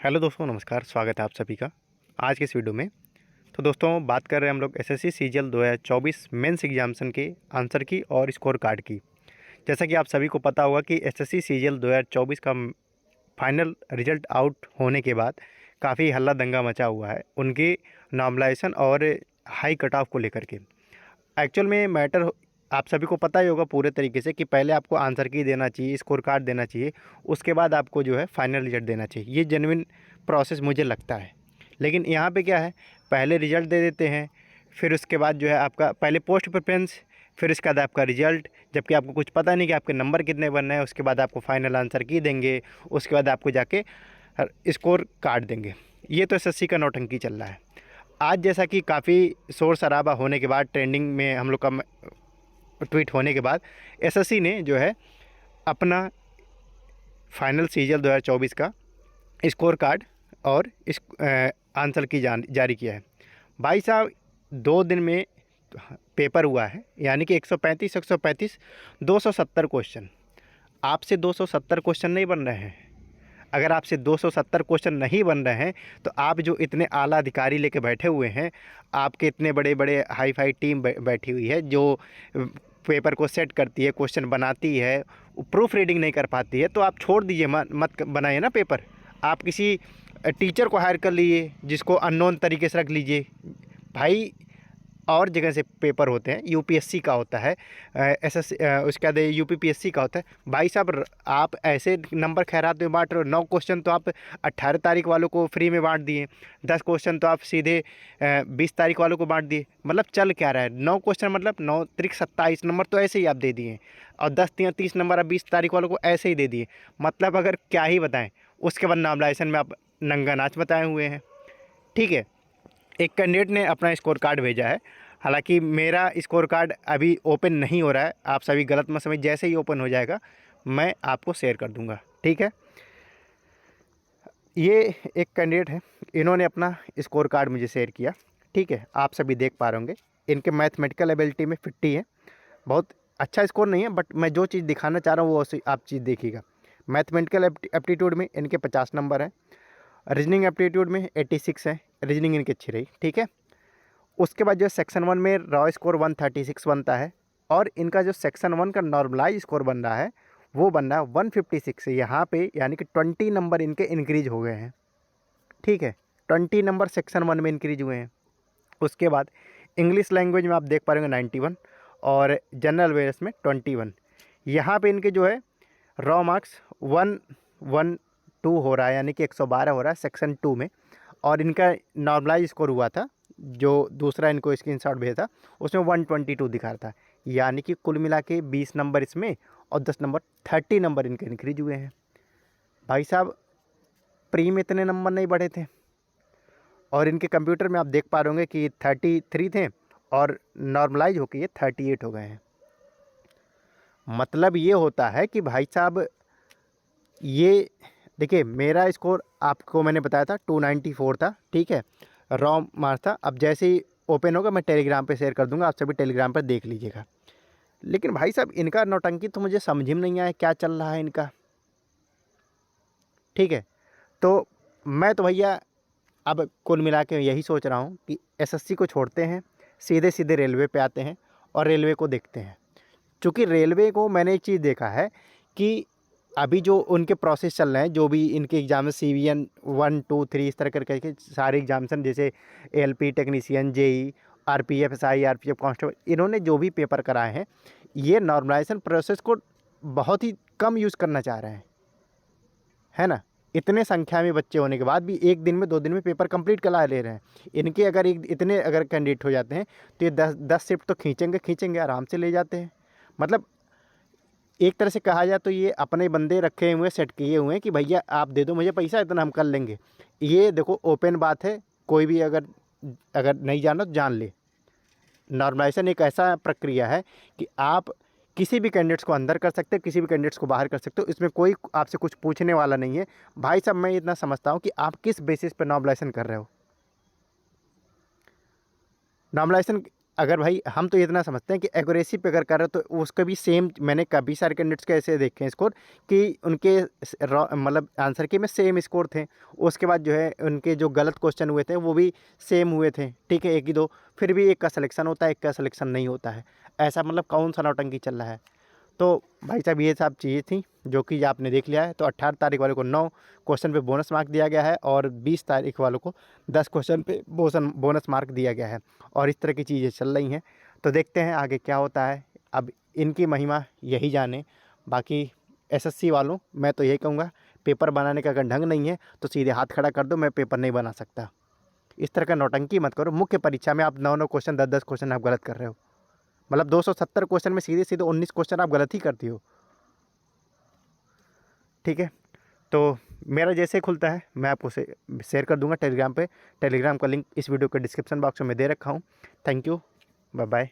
Hello दोस्तों, नमस्कार। स्वागत है आप सभी का आज के इस वीडियो में। तो दोस्तों, बात कर रहे हैं हम लोग एसएससी सीजीएल 2024 मेंस एग्जामिनेशन के आंसर की और स्कोर कार्ड की। जैसा कि आप सभी को पता होगा कि एसएससी सीजीएल 2024 का फाइनल रिजल्ट आउट होने के बाद काफ़ी हल्ला दंगा मचा हुआ है उनके नॉर्मलाइजेशन और हाई कट ऑफ को लेकर के। एक्चुअल में मैटर आप सभी को पता ही होगा पूरे तरीके से कि पहले आपको आंसर की देना चाहिए, स्कोर कार्ड देना चाहिए, उसके बाद आपको जो है फाइनल रिजल्ट देना चाहिए। ये जेन्युइन प्रोसेस मुझे लगता है। लेकिन यहाँ पे क्या है, पहले रिजल्ट दे देते हैं, फिर उसके बाद जो है आपका पहले पोस्ट प्रेफरेंस, फिर इसके बाद आपका रिजल्ट, जबकि आपको कुछ पता नहीं कि आपके नंबर कितने बनने हैं। उसके बाद आपको फाइनल आंसर की देंगे, उसके बाद आपको जाके स्कोर कार्ड देंगे। ये तो एसएससी का नौटंकी चल रहा है। आज जैसा कि काफ़ी शोर शराबा होने के बाद, ट्रेंडिंग में हम लोग का ट्वीट होने के बाद, एसएससी ने जो है अपना फाइनल सीजीएल 2024 का स्कोर कार्ड और इस आंसर की जारी किया है। भाई साहब, 2 दिन में पेपर हुआ है, यानी कि 135 270 क्वेश्चन। आपसे 270 क्वेश्चन नहीं बन रहे हैं। अगर आपसे 270 क्वेश्चन नहीं बन रहे हैं तो आप जो इतने आला अधिकारी लेके बैठे हुए हैं, आपके इतने बड़े बड़े हाई फाई टीम बैठी हुई है जो पेपर को सेट करती है, क्वेश्चन बनाती है, प्रूफ रीडिंग नहीं कर पाती है, तो आप छोड़ दीजिए, मत बनाइए ना पेपर। आप किसी टीचर को हायर कर लीजिए जिसको अननोन तरीके से रख लीजिए। भाई, और जगह से पेपर होते हैं, यूपीएससी का होता है, एसएस उसके बाद यूपीपीएससी का होता है। भाई साहब, आप ऐसे नंबर खैरात में बांट रहे हो। 9 क्वेश्चन तो आप 18 तारीख वालों को फ्री में बांट दिए, 10 क्वेश्चन तो आप सीधे 20 तारीख वालों को बांट दिए। मतलब चल क्या रहा है? 9 क्वेश्चन मतलब 9 त्रिक 27 नंबर तो ऐसे ही आप दे दिए, और 10 या 30 नंबर आप 20 तारीख वालों को ऐसे ही दे दिए। मतलब अगर क्या ही बताएं। उसके बाद नॉर्मलाइजेशन में आप नंगा नाच बताए हुए हैं। ठीक है, एक कैंडिडेट ने अपना स्कोर कार्ड भेजा है। हालांकि मेरा स्कोर कार्ड अभी ओपन नहीं हो रहा है, आप सभी गलत मत समझ। जैसे ही ओपन हो जाएगा मैं आपको शेयर कर दूंगा। ठीक है, ये एक कैंडिडेट है, इन्होंने अपना स्कोर कार्ड मुझे शेयर किया। ठीक है, आप सभी देख पा रहे होंगे, इनके मैथमेटिकल एबिलिटी में 50 है। बहुत अच्छा स्कोर नहीं है, बट मैं जो चीज़ दिखाना चाह रहा हूँ वो आप चीज़ देखिएगा। मैथमेटिकल एप्टीट्यूड में इनके 50 नंबर हैं, रीजनिंग एप्टीट्यूड में 86 है, रीजनिंग इनकी अच्छी रही। ठीक है, उसके बाद जो सेक्शन 1 में रॉ स्कोर 136 बनता है, और इनका जो सेक्शन 1 का नॉर्मलाइज स्कोर बन रहा है वो बन रहा है 156 है यहाँ पे, यानी कि 20 नंबर इनके इंक्रीज हो गए हैं। ठीक है, 20 नंबर सेक्शन 1 में इंक्रीज हुए हैं। उसके बाद इंग्लिश लैंग्वेज में आप देख पा रहे होंगे 91, और जनरल अवेयर्स में 21। यहाँ पे इनके जो है रॉ मार्क्स 112 हो रहा है, यानी कि 112 हो रहा है सेक्शन 2 में। और इनका नॉर्मलाइज स्कोर हुआ था, जो दूसरा इनको स्क्रीनशॉट भेजा था, उसमें 122 दिखा रहा था। यानी कि कुल मिला के 20 नंबर इसमें और 10 नंबर 30 नंबर इनके इंक्रीज हुए हैं। भाई साहब, प्री में इतने नंबर नहीं बढ़े थे, और इनके कंप्यूटर में आप देख पा रहे होंगे कि 33 थे और नॉर्मलाइज होकर ये 38 हो गए हैं। मतलब ये होता है कि भाई साहब, ये देखिए, मेरा स्कोर आपको मैंने बताया था 294 था। ठीक है, रॉ मार्क्स था। अब जैसे ही ओपन होगा मैं टेलीग्राम पे शेयर कर दूंगा, आप सभी टेलीग्राम पर देख लीजिएगा। लेकिन भाई साहब, इनका नौटंकी तो मुझे समझ में नहीं आया क्या चल रहा है इनका। ठीक है, तो मैं तो भैया अब कुल मिला के यही सोच रहा हूँ कि एसएससी को छोड़ते हैं, सीधे सीधे रेलवे पे आते हैं और रेलवे को देखते हैं। चूँकि रेलवे को मैंने एक चीज़ देखा है कि अभी जो उनके प्रोसेस चल रहे हैं, जो भी इनके एग्जाम में CVN 1 2 3 इस तरह करके सारे एग्जामिनेशन, जैसे ALP technician, JE, RPF SI, RPF constable, इन्होंने जो भी पेपर कराए हैं, ये नॉर्मलाइजेशन प्रोसेस को बहुत ही कम यूज़ करना चाह रहे हैं, है ना। इतने संख्या में बच्चे होने के बाद भी 1 दिन में 2 दिन में पेपर कंप्लीट करा ले रहे हैं। इनके अगर इतने अगर कैंडिडेट हो जाते हैं तो ये 10 शिफ्ट तो खींचेंगे, आराम से ले जाते हैं। मतलब एक तरह से कहा जाए तो ये अपने बंदे रखे हुए, सेट किए हुए हैं कि भैया आप दे दो मुझे पैसा, इतना हम कर लेंगे। ये देखो, ओपन बात है, कोई भी अगर अगर नहीं जाना तो जान ले। नॉर्मलाइजेशन एक ऐसा प्रक्रिया है कि आप किसी भी कैंडिडेट्स को अंदर कर सकते हो, किसी भी कैंडिडेट्स को बाहर कर सकते हो, इसमें कोई आपसे कुछ पूछने वाला नहीं है। भाई साहब, मैं इतना समझता हूँ कि आप किस बेसिस पर नॉर्मलाइजेशन कर रहे हो। नॉर्मलाइजेशन अगर भाई हम तो इतना समझते हैं कि एक्यूरेसी पे अगर कर रहे हो तो उसका भी सेम, मैंने काफ़ी सारे कैंडिडेट्स के ऐसे देखे हैं स्कोर कि उनके मतलब आंसर के में सेम स्कोर थे। उसके बाद जो है उनके जो गलत क्वेश्चन हुए थे वो भी सेम हुए थे, ठीक है, एक ही दो, फिर भी एक का सिलेक्शन होता है, एक का सिलेक्शन नहीं होता है। ऐसा मतलब कौन सा नौटंकी चल रहा है। तो भाई साहब ये सब चीज़ें थी जो कि आपने देख लिया है। तो 18 तारीख वाले को 9 क्वेश्चन पे बोनस मार्क दिया गया है और 20 तारीख वालों को 10 क्वेश्चन पे बोनस मार्क दिया गया है और इस तरह की चीज़ें चल रही हैं। तो देखते हैं आगे क्या होता है। अब इनकी महिमा यही जाने। बाकी एसएससी वालों मैं तो यही कहूँगा, पेपर बनाने का अगर ढंग नहीं है तो सीधे हाथ खड़ा कर दो, मैं पेपर नहीं बना सकता। इस तरह का नौटंकी मत करो। मुख्य परीक्षा में आप 9-9 क्वेश्चन 10-10 क्वेश्चन आप गलत कर रहे हो। मतलब 270 क्वेश्चन में सीधे सीधे 19 क्वेश्चन आप गलत ही करती हो, ठीक है। तो मेरा जैसे खुलता है मैं आपको शेयर कर दूंगा टेलीग्राम पे। टेलीग्राम का लिंक इस वीडियो के डिस्क्रिप्शन बॉक्स में दे रखा हूँ। Thank you, bye bye.